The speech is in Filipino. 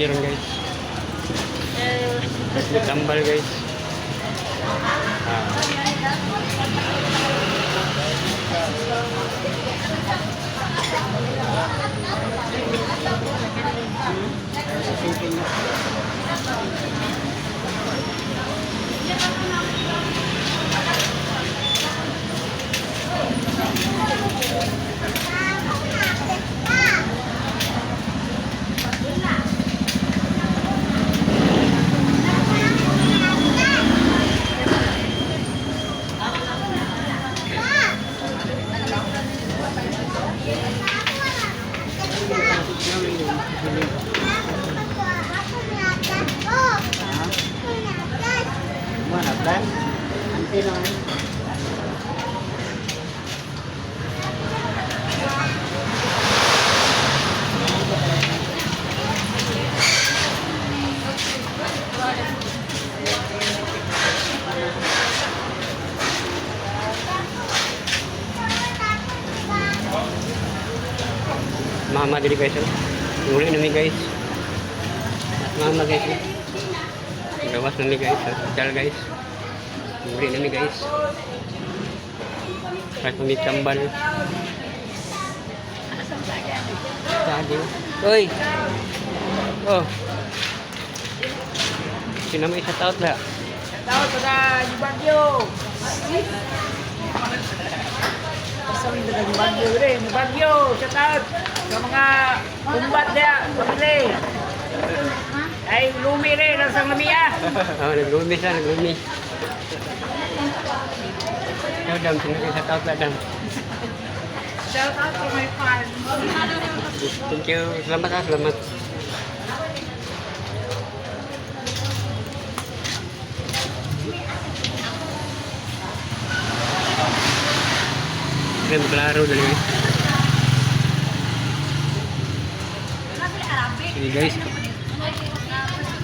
ron guys. May tambal guys. Mana plan? Nanti lang. Mama diri guys. Uli na mi guys. Mama guys. Gawas na mi guys. Hospital guys. Uli na mi guys. Kahit may tambal. Tadi. Oi. Oh. Sino may isa taot na? Tahu pada di Baguio. Sa di Baguio rin, di Baguio. Shout out sa mga kumbat dia, pamili. Ay lumi rin ang sang lamia. Naglumi siya, naglumi. Ikaw dam, sino may isa taot na dam? Shout out to my fans. Thank you. Selamat ha, selamat. Kaya maglaro dali guys. Sige guys.